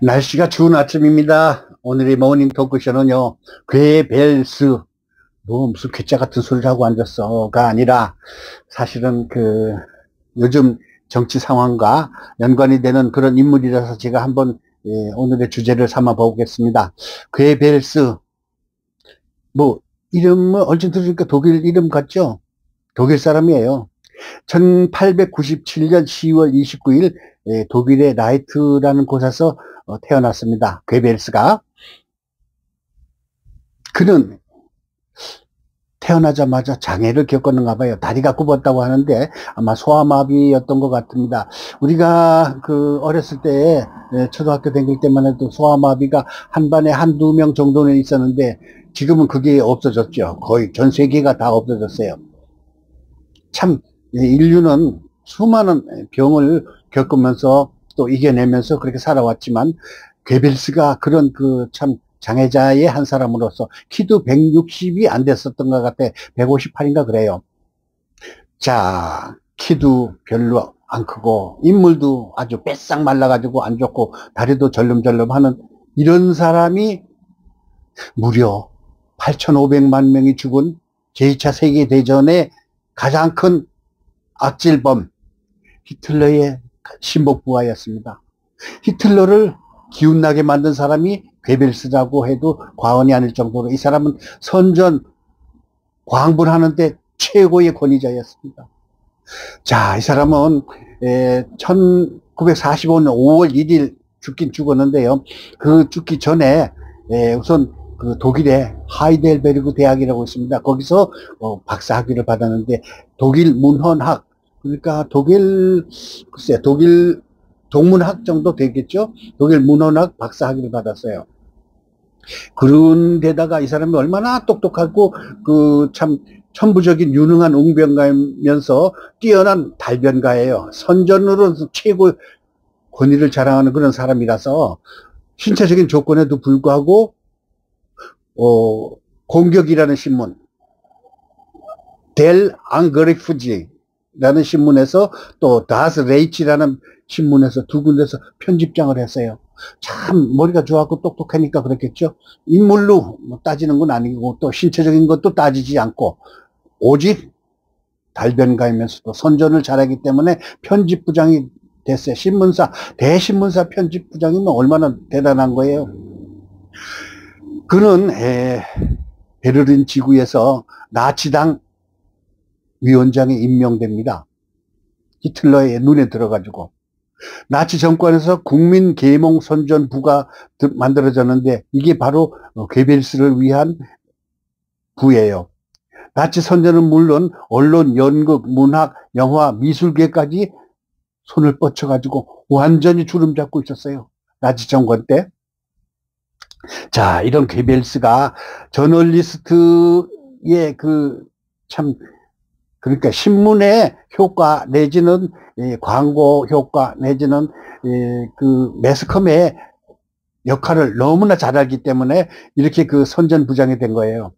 날씨가 추운 아침입니다. 오늘의 모닝 토크쇼는요, 괴벨스, 뭐 무슨 괴짜 같은 소리를 하고 앉았어가 아니라 사실은 요즘 정치 상황과 연관이 되는 그런 인물이라서 제가 한번 오늘의 주제를 삼아 보겠습니다. 괴벨스, 뭐 이름은 얼핏 들으니까 독일 이름 같죠? 독일 사람이에요. 1897년 10월 29일 독일의 라이트라는 곳에서 태어났습니다. 괴벨스가. 그는 태어나자마자 장애를 겪었는가 봐요. 다리가 굽었다고 하는데 아마 소아마비였던 것 같습니다. 우리가 어렸을 때 초등학교 다닐 때만 해도 소아마비가 한 반에 한두 명 정도는 있었는데 지금은 그게 없어졌죠. 거의 전 세계가 다 없어졌어요. 참 인류는 수많은 병을 겪으면서 또 이겨내면서 그렇게 살아왔지만 괴벨스가 그런 참 장애자의 한 사람으로서 키도 160이 안 됐었던 것 같아. 158인가 그래요. 자, 키도 별로 안 크고 인물도 아주 뺏싹 말라가지고 안 좋고 다리도 절름절름하는 이런 사람이 무려 8,500만 명이 죽은 제2차 세계대전의 가장 큰 악질범 히틀러의 신복부하였습니다. 히틀러를 기운나게 만든 사람이 괴벨스라고 해도 과언이 아닐 정도로 이 사람은 선전 광분하는데 최고의 권위자였습니다. 자, 이 사람은 1945년 5월 1일 죽긴 죽었는데요. 그 죽기 전에 우선 독일의 하이델베르그 대학이라고 있습니다. 거기서 박사학위를 받았는데 독일 문헌학, 그러니까 독일 동문학 정도 되겠죠. 독일 문헌학 박사학위를 받았어요. 그런데다가 이 사람이 얼마나 똑똑하고 참 천부적인 유능한 웅변가면서 뛰어난 달변가예요. 선전으로서 최고 권위를 자랑하는 그런 사람이라서 신체적인 조건에도 불구하고 공격이라는 신문, 델 앙그리프지라는 신문에서 또 다스 레이치라는 신문에서 두 군데서 편집장을 했어요. 참 머리가 좋았고 똑똑하니까 그렇겠죠. 인물로 따지는 건 아니고 또 신체적인 것도 따지지 않고 오직 달변가이면서도 선전을 잘하기 때문에 편집부장이 됐어요. 대신문사 편집부장이면 얼마나 대단한 거예요. 그는 베를린 지구에서 나치당 위원장에 임명됩니다. 히틀러의 눈에 들어가지고. 나치 정권에서 국민계몽선전부가 만들어졌는데 이게 바로 괴벨스를 위한 부예요. 나치 선전은 물론 언론, 연극, 문학, 영화, 미술계까지 손을 뻗쳐가지고 완전히 주름 잡고 있었어요. 나치 정권 때. 자, 이런 괴벨스가 저널리스트의 그러니까 신문의 효과 내지는 광고 효과 내지는 매스컴의 역할을 너무나 잘 알기 때문에 이렇게 선전부장이 된 거예요.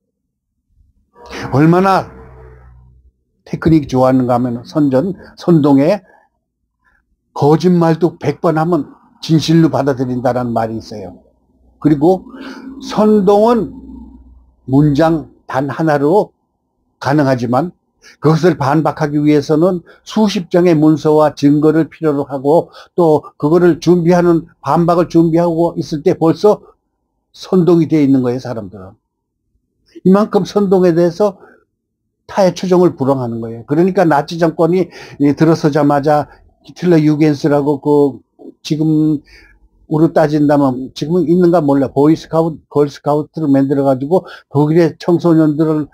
얼마나 테크닉이 좋았는가 하면 선동에 거짓말도 100번 하면 진실로 받아들인다는 말이 있어요. 그리고 선동은 문장 단 하나로 가능하지만 그것을 반박하기 위해서는 수십 장의 문서와 증거를 필요로 하고 또 그거를 반박을 준비하고 있을 때 벌써 선동이 되어 있는 거예요, 사람들은. 이만큼 선동에 대해서 타의 추종을 불허하는 거예요. 그러니까 나치 정권이 들어서자마자 히틀러 유겐스라고 지금으로 따진다면 지금은 있는가 몰라. 걸스카우트를 만들어가지고 독일의 청소년들을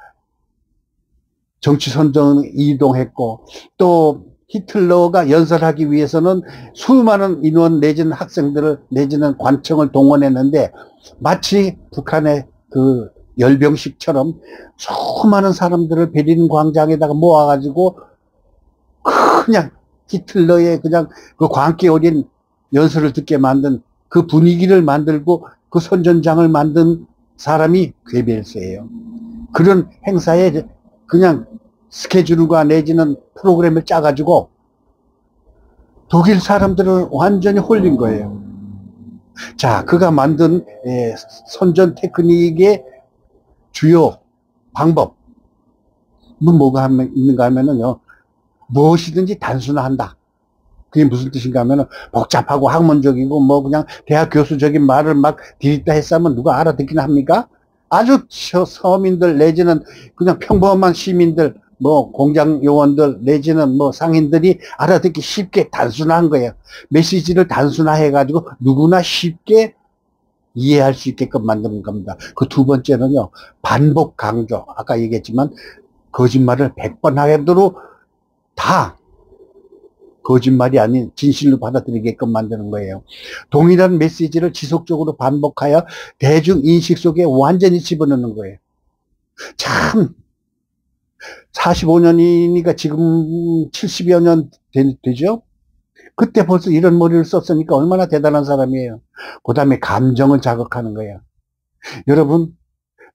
정치 선정 이동했고 또 히틀러가 연설하기 위해서는 수많은 인원 내지는 학생들을 내지는 관청을 동원했는데 마치 북한의 열병식처럼 수많은 사람들을 베를린 광장에다가 모아가지고 그냥 히틀러의 광기 어린 연설을 듣게 만든 그 분위기를 만들고 그 선전장을 만든 사람이 괴벨스예요. 그런 행사에 그냥 스케줄과 내지는 프로그램을 짜가지고 독일 사람들은 완전히 홀린 거예요. 자, 그가 만든 선전 테크닉의 주요 방법은 뭐가 있는가 하면은요, 무엇이든지 단순화한다. 그게 무슨 뜻인가 하면은 복잡하고 학문적이고 뭐 그냥 대학 교수적인 말을 막 디립다 했으면 누가 알아듣기나 합니까? 아주 서민들 내지는 그냥 평범한 시민들, 뭐 공장 요원들 내지는 뭐 상인들이 알아듣기 쉽게 단순화한 거예요. 메시지를 단순화해 가지고 누구나 쉽게 이해할 수 있게끔 만드는 겁니다. 그 두 번째는요, 반복 강조. 아까 얘기했지만 거짓말을 100번 하더라도 다 거짓말이 아닌 진실로 받아들이게끔 만드는 거예요. 동일한 메시지를 지속적으로 반복하여 대중 인식 속에 완전히 집어넣는 거예요. 참 45년이니까 지금 70여 년 되죠? 그때 벌써 이런 머리를 썼으니까 얼마나 대단한 사람이에요. 그 다음에 감정을 자극하는 거예요. 여러분,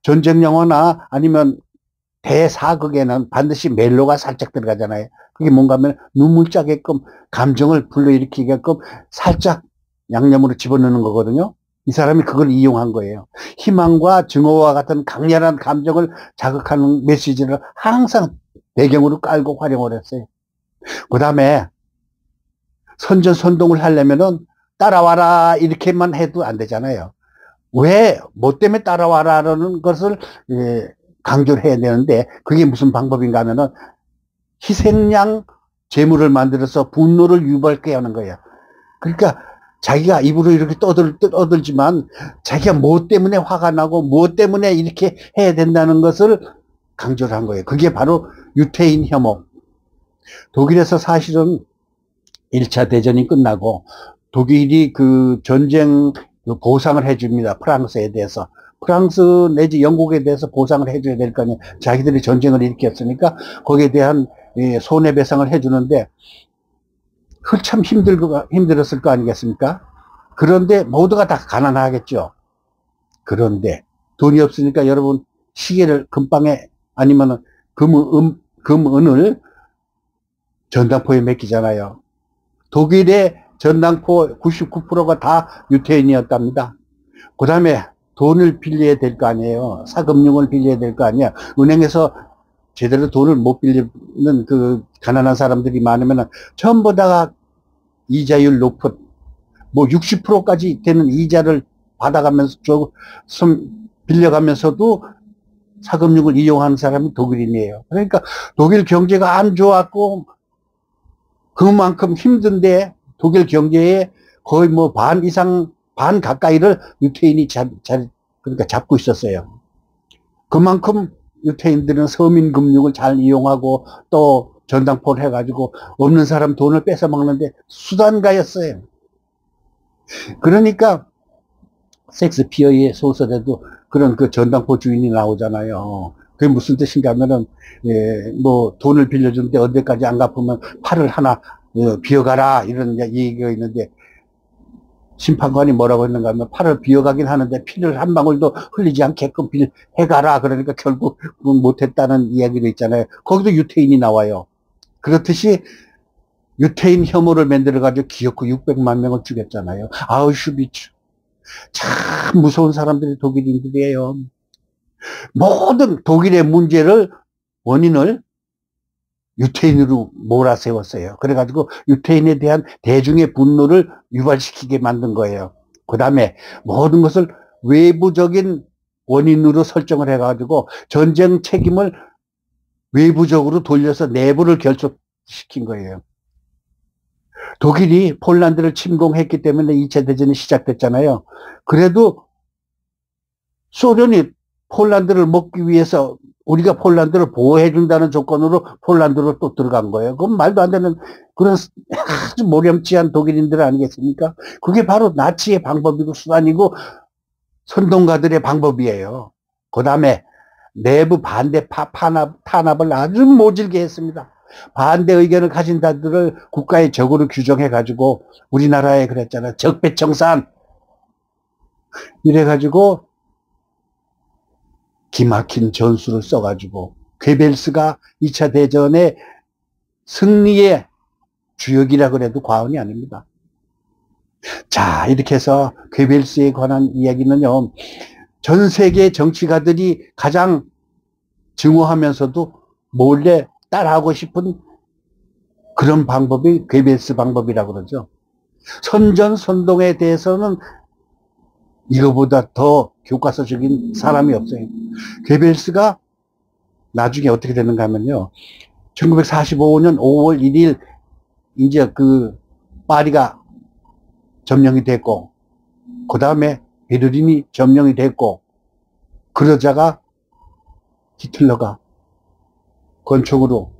전쟁 영화나 아니면 대사극에는 반드시 멜로가 살짝 들어가잖아요. 그게 뭔가 하면 눈물 짜게끔 감정을 불러일으키게끔 살짝 양념으로 집어넣는 거거든요. 이 사람이 그걸 이용한 거예요. 희망과 증오와 같은 강렬한 감정을 자극하는 메시지를 항상 배경으로 깔고 활용을 했어요. 그 다음에 선전선동을 하려면은 따라와라 이렇게만 해도 안 되잖아요. 왜, 뭐 때문에 따라와라라는 것을 강조를 해야 되는데 그게 무슨 방법인가 하면은 희생양 재물을 만들어서 분노를 유발케 하는 거예요. 그러니까 자기가 입으로 이렇게 떠들지만 자기가 뭐 때문에 화가 나고 뭐 때문에 이렇게 해야 된다는 것을 강조를 한 거예요. 그게 바로 유태인 혐오. 독일에서 사실은 1차 대전이 끝나고 독일이 그 전쟁 보상을 해줍니다. 프랑스에 대해서. 프랑스 내지 영국에 대해서 보상을 해줘야 될 거 아니에요. 자기들이 전쟁을 일으켰으니까 거기에 대한 손해배상을 해주는데 참 힘들었을 거 아니겠습니까? 그런데 모두가 다 가난하겠죠. 그런데 돈이 없으니까 여러분 시계를 금방에 아니면 금은을 전당포에 맡기잖아요. 독일의 전당포 99%가 다 유태인이었답니다. 그 다음에 돈을 빌려야 될 거 아니에요. 사금융을 빌려야 될 거 아니야. 은행에서 제대로 돈을 못 빌리는 그 가난한 사람들이 많으면 전부 다가 이자율 높은 뭐 60%까지 되는 이자를 받아가면서 빌려가면서도 사금융을 이용하는 사람이 독일인이에요. 그러니까 독일 경제가 안 좋았고 그만큼 힘든데 독일 경제의 거의 뭐 반 이상, 반 가까이를 유태인이 그러니까 잡고 있었어요. 그만큼 유태인들은 서민 금융을 잘 이용하고 또 전당포를 해가지고 없는 사람 돈을 뺏어 먹는데 수단가였어요. 그러니까 섹스피어의 소설에도 그런 그 전당포 주인이 나오잖아요. 그게 무슨 뜻인가 하면은, 뭐, 돈을 빌려주는데 언제까지 안 갚으면 팔을 하나, 비어가라, 이런 얘기가 있는데, 심판관이 뭐라고 했는가 하면, 팔을 비어가긴 하는데, 피를 한 방울도 흘리지 않게끔 해가라. 그러니까 결국 못했다는 이야기도 있잖아요. 거기도 유태인이 나와요. 그렇듯이, 유태인 혐오를 만들어가지고 기어코 600만 명을 죽였잖아요. 아우슈비츠. 참 무서운 사람들이 독일인들이에요. 모든 독일의 문제를 원인을 유태인으로 몰아세웠어요. 그래가지고 유태인에 대한 대중의 분노를 유발시키게 만든 거예요. 그 다음에 모든 것을 외부적인 원인으로 설정을 해가지고 전쟁 책임을 외부적으로 돌려서 내부를 결속시킨 거예요. 독일이 폴란드를 침공했기 때문에 2차 대전이 시작됐잖아요. 그래도 소련이 폴란드를 먹기 위해서 우리가 폴란드를 보호해준다는 조건으로 폴란드로 또 들어간 거예요. 그건 말도 안 되는 그런 아주 모렴치한 독일인들 아니겠습니까? 그게 바로 나치의 방법이고 수단이고 선동가들의 방법이에요. 그 다음에 내부 반대 탄압을 아주 모질게 했습니다. 반대 의견을 가진 자들을 국가의 적으로 규정해가지고 우리나라에 그랬잖아요. 적폐청산. 이래가지고 기막힌 전술을 써가지고 괴벨스가 2차 대전의 승리의 주역이라 그래도 과언이 아닙니다. 자, 이렇게 해서 괴벨스에 관한 이야기는요, 전 세계 정치가들이 가장 증오하면서도 몰래 따라하고 싶은 그런 방법이 괴벨스 방법이라고 그러죠. 선전선동에 대해서는 이거보다 더 교과서적인 사람이 없어요. 괴벨스가 나중에 어떻게 되는가 하면요. 1945년 5월 1일 이제 그 파리가 점령이 됐고, 그 다음에 베를린이 점령이 됐고, 그러자가 히틀러가 권총으로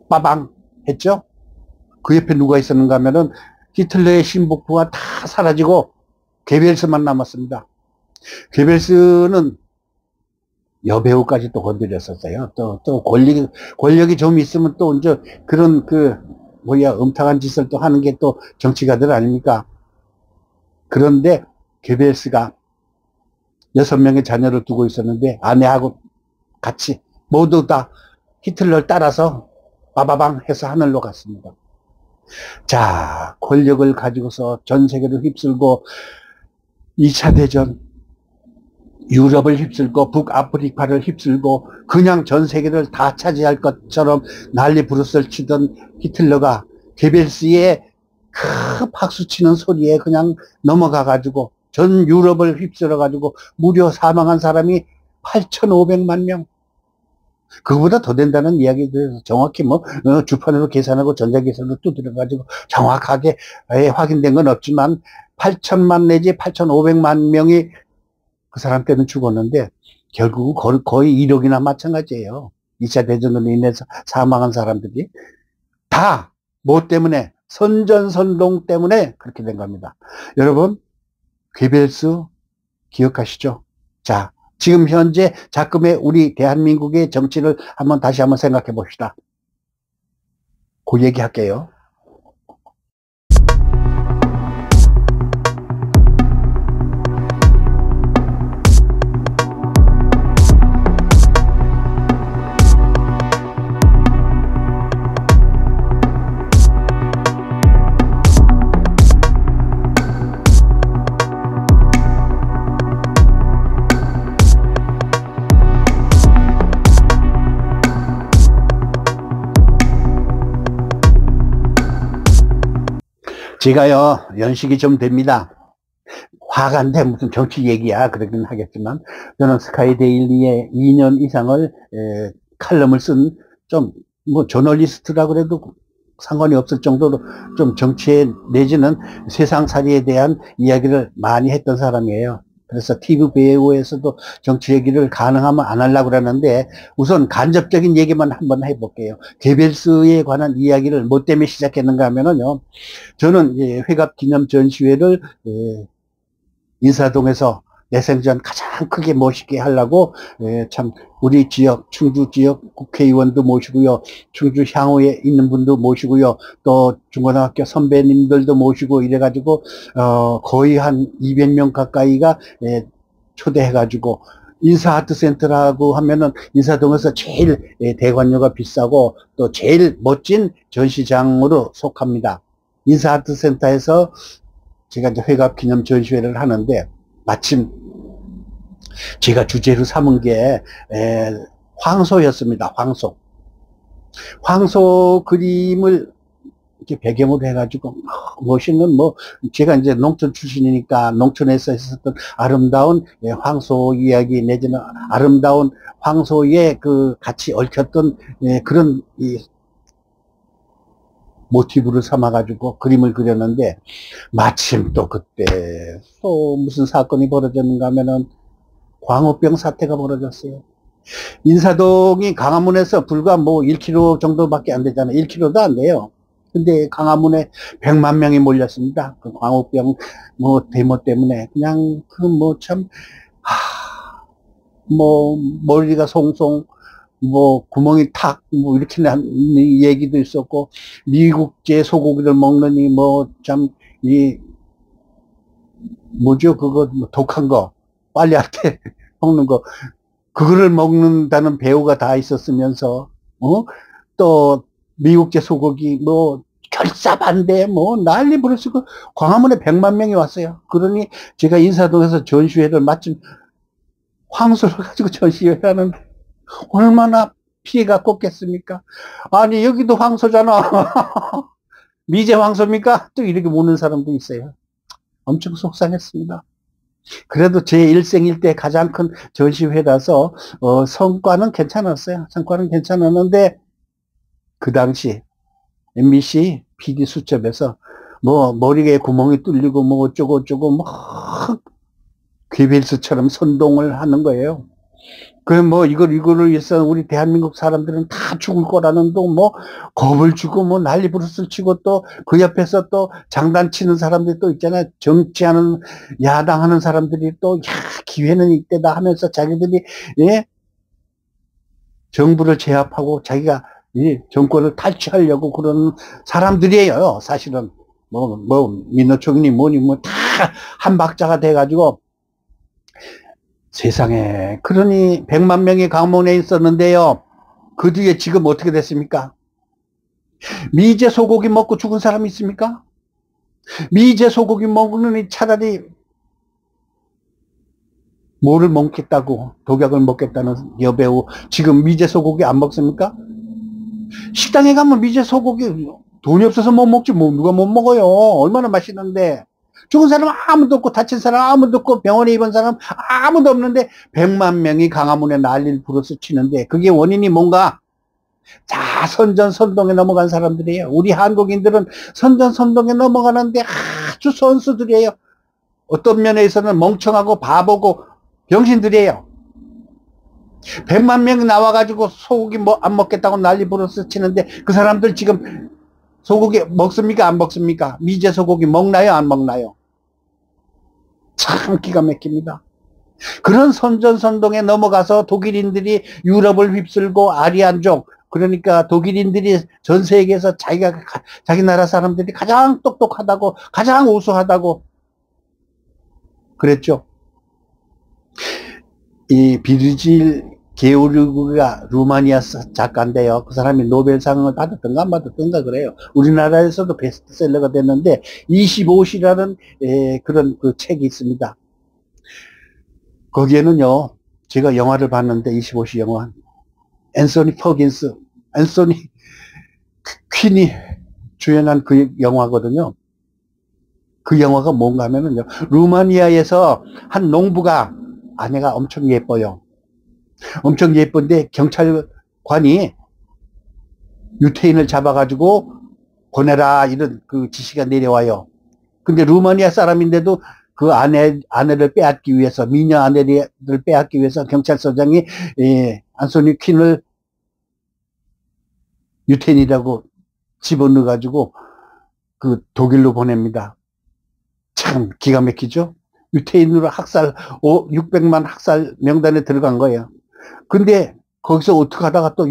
빠방 했죠. 그 옆에 누가 있었는가 하면은 히틀러의 신복부가 다 사라지고 괴벨스만 남았습니다. 괴벨스는 여배우까지 또 건드렸었어요. 또 권력이 좀 있으면 또 이제 그런 음탕한 짓을 또 하는 게 또 정치가들 아닙니까? 그런데 괴벨스가 6명의 자녀를 두고 있었는데 아내하고 같이 모두 다 히틀러를 따라서 빠바방 해서 하늘로 갔습니다. 자, 권력을 가지고서 전 세계를 휩쓸고 2차 대전 유럽을 휩쓸고 북아프리카를 휩쓸고 그냥 전 세계를 다 차지할 것처럼 난리 부르스를 치던 히틀러가 괴벨스의 그 박수치는 소리에 그냥 넘어가가지고 전 유럽을 휩쓸어가지고 무려 사망한 사람이 8,500만 명. 그거보다 더 된다는 이야기에 대해서 정확히 주판으로 계산하고 전자계산으로 두드려가지고 정확하게 확인된 건 없지만 8천만 내지 8,500만 명이 그 사람 때는 죽었는데 결국은 거의 1억이나 마찬가지예요. 2차 대전으로 인해서 사망한 사람들이 다 뭐 때문에 선전선동 때문에 그렇게 된 겁니다. 여러분 괴벨스 기억하시죠? 자, 지금 현재 작금의 우리 대한민국의 정치를 다시 한번 생각해 봅시다. 그 얘기 할게요. 제가요, 연식이 좀 됩니다. 화가 안 돼, 무슨 정치 얘기야. 그러긴 하겠지만, 저는 스카이데일리에 2년 이상을, 칼럼을 쓴, 저널리스트라고 그래도 상관이 없을 정도로 좀 정치에 내지는 세상살이에 대한 이야기를 많이 했던 사람이에요. 그래서 TV 배우에서도 정치 얘기를 가능하면 안 하려고 그러는데 우선 간접적인 얘기만 한번 해볼게요. 괴벨스에 관한 이야기를 뭐 때문에 시작했는가 하면은요. 저는 회갑 기념 전시회를 인사동에서 내 생전 가장 크게 모시게 하려고 참 우리 지역 충주 지역 국회의원도 모시고요, 충주 향후에 있는 분도 모시고요, 또 중고등학교 선배님들도 모시고 이래가지고 거의 한 200명 가까이가 초대해가지고 인사아트센터라고 하면은 인사동에서 제일 대관료가 비싸고 또 제일 멋진 전시장으로 속합니다. 인사아트센터에서 제가 이제 회갑 기념 전시회를 하는데 마침 제가 주제로 삼은 게 황소였습니다. 황소 그림을 이렇게 배경으로 해가지고 멋있는 제가 이제 농촌 출신이니까 농촌에서 있었던 아름다운 황소 이야기 내지는 아름다운 황소의 같이 얽혔던 그런 모티브를 삼아가지고 그림을 그렸는데 마침 또 그때 또 무슨 사건이 벌어졌는가 하면은 광우병 사태가 벌어졌어요. 인사동이 강화문에서 불과 1km 정도밖에 안 되잖아요. 1km도 안 돼요. 근데 강화문에 100만 명이 몰렸습니다. 그 광우병 데모 때문에 그냥 머리가 송송 구멍이 탁 이렇게 난 얘기도 있었고 미국제 소고기를 먹느니 뭐죠 그거 독한 거 빨리할 때 먹는 거 그거를 먹는다는 배우가 다 있었으면서 또 미국제 소고기 결사반대 뭐 난리 부르시고 광화문에 100만 명이 왔어요. 그러니 제가 인사동에서 전시회를 마침 황소를 가지고 전시회를 하는데 얼마나 피해가 컸겠습니까? 아니 여기도 황소잖아. 미제 황소입니까? 또 이렇게 묻는 사람도 있어요. 엄청 속상했습니다. 그래도 제 일생일 때 가장 큰 전시회라서 성과는 괜찮았어요. 성과는 괜찮았는데 그 당시 MBC PD 수첩에서 뭐 머리에 구멍이 뚫리고 뭐 어쩌고 저쩌고 막 괴벨스처럼 선동을 하는 거예요. 그 뭐 이거를 위해서 우리 대한민국 사람들은 다 죽을 거라는 또 뭐 겁을 주고 뭐 난리 부르스를 치고 또 그 옆에서 또 장난치는 사람들이 또 있잖아요. 정치하는 야당하는 사람들이 또 야, 기회는 이때다 하면서 자기들이 예? 정부를 제압하고 자기가 이 정권을 탈취하려고 그러는 사람들이에요. 사실은 뭐 민노총이니 뭐니 뭐 다 한 박자가 돼가지고 세상에 그러니 100만 명이 강원에 있었는데요. 그 뒤에 지금 어떻게 됐습니까? 미제 소고기 먹고 죽은 사람이 있습니까? 미제 소고기 먹으니 차라리 뭐를 먹겠다고 독약을 먹겠다는 여배우 지금 미제 소고기 안 먹습니까? 식당에 가면 미제 소고기 돈이 없어서 못 먹지 뭐 누가 못 먹어요. 얼마나 맛있는데. 죽은 사람 아무도 없고 다친 사람 아무도 없고 병원에 입은 사람 아무도 없는데 100만 명이 강화문에 난리를 부르스 치는데 그게 원인이 뭔가? 자, 선전선동에 넘어간 사람들이에요. 우리 한국인들은 선전선동에 넘어가는데 아주 선수들이에요. 어떤 면에서는 멍청하고 바보고 병신들이에요. 100만 명이 나와가지고 소고기 안 먹겠다고 난리 부르스 치는데 그 사람들 지금 소고기 먹습니까? 안 먹습니까? 미제 소고기 먹나요? 안 먹나요? 참 기가 막힙니다. 그런 선전선동에 넘어가서 독일인들이 유럽을 휩쓸고 아리안족 그러니까 독일인들이 전 세계에서 자기 나라 사람들이 가장 똑똑하다고 가장 우수하다고 그랬죠. 이 비르질 게오르그가 루마니아 작가인데요. 그 사람이 노벨상을 받았던가 안 받았던가 그래요. 우리나라에서도 베스트셀러가 됐는데 25시라는 그런 그 책이 있습니다. 거기에는요. 제가 영화를 봤는데 25시 영화 앤서니 퍼긴스 앤서니 퀸이 주연한 그 영화거든요. 그 영화가 뭔가 하면은요. 루마니아에서 한 농부가 아내가 엄청 예뻐요. 엄청 예쁜데 경찰관이 유태인을 잡아가지고 보내라 이런 그 지시가 내려와요. 근데 루마니아 사람인데도 그 아내를 빼앗기 위해서 미녀 아내를 빼앗기 위해서 경찰서장이 안소니 퀸을 유태인이라고 집어넣어가지고 그 독일로 보냅니다. 참 기가 막히죠. 유태인으로 학살 600만 학살 명단에 들어간 거예요. 근데 거기서 어떻게 하다가 또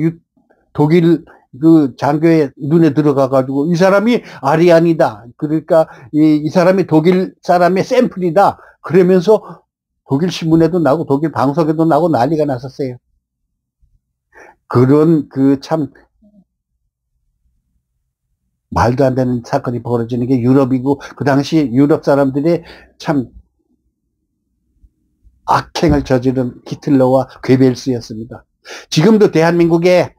독일 그 장교의 눈에 들어가가지고 이 사람이 아리안이다. 그러니까 이 사람이 독일 사람의 샘플이다. 그러면서 독일 신문에도 나고 독일 방송에도 나고 난리가 났었어요. 그런 그 참 말도 안 되는 사건이 벌어지는 게 유럽이고 그 당시 유럽 사람들이 참 악행을 저지른 히틀러와 괴벨스였습니다. 지금도 대한민국에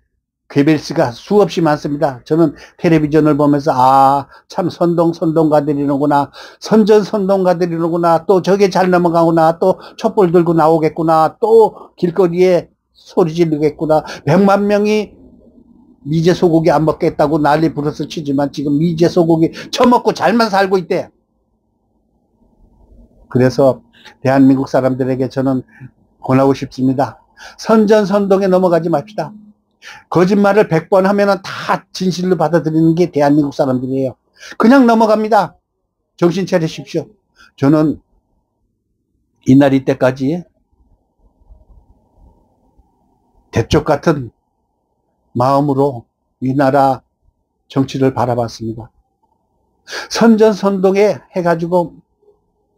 괴벨스가 수없이 많습니다. 저는 텔레비전을 보면서 참 선동가들이로구나 선전선동가들이로구나 또 저게 잘 넘어가구나 또 촛불 들고 나오겠구나 또 길거리에 소리 지르겠구나 100만 명이 미제 소고기 안 먹겠다고 난리 부르스 치지만 지금 미제 소고기 처먹고 잘만 살고 있대. 그래서 대한민국 사람들에게 저는 권하고 싶습니다. 선전선동에 넘어가지 맙시다. 거짓말을 100번 하면 다 진실로 받아들이는 게 대한민국 사람들이에요. 그냥 넘어갑니다. 정신 차리십시오. 저는 이날 이때까지 대쪽 같은 마음으로 이 나라 정치를 바라봤습니다. 선전선동에 해가지고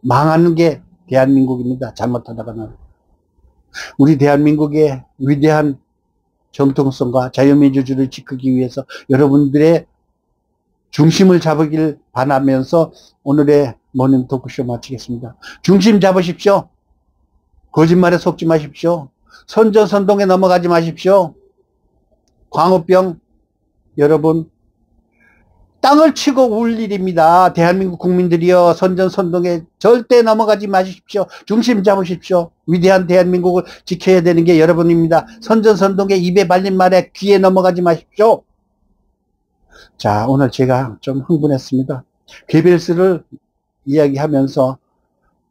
망하는 게 대한민국입니다. 잘못하다가는. 우리 대한민국의 위대한 정통성과 자유민주주의를 지키기 위해서 여러분들의 중심을 잡으길 바라면서 오늘의 모닝 토크쇼 마치겠습니다. 중심 잡으십시오. 거짓말에 속지 마십시오. 선전선동에 넘어가지 마십시오. 광우병 여러분 땅을 치고 울 일입니다. 대한민국 국민들이여 선전선동에 절대 넘어가지 마십시오. 중심 잡으십시오. 위대한 대한민국을 지켜야 되는 게 여러분입니다. 선전선동에 입에 발린 말에 귀에 넘어가지 마십시오. 자, 오늘 제가 좀 흥분했습니다. 괴벨스를 이야기하면서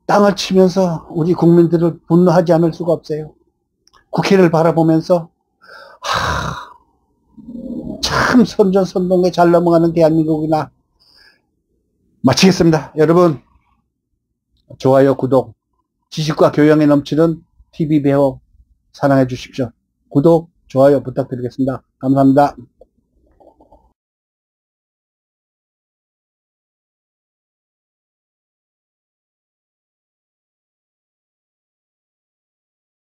땅을 치면서 우리 국민들을 분노하지 않을 수가 없어요. 국회를 바라보면서 참 선전선동에 잘 넘어가는 대한민국이나. 마치겠습니다. 여러분 좋아요, 구독, 지식과 교養에 넘치는 TV 배우 사랑해 주십시오. 구독, 좋아요 부탁드리겠습니다. 감사합니다.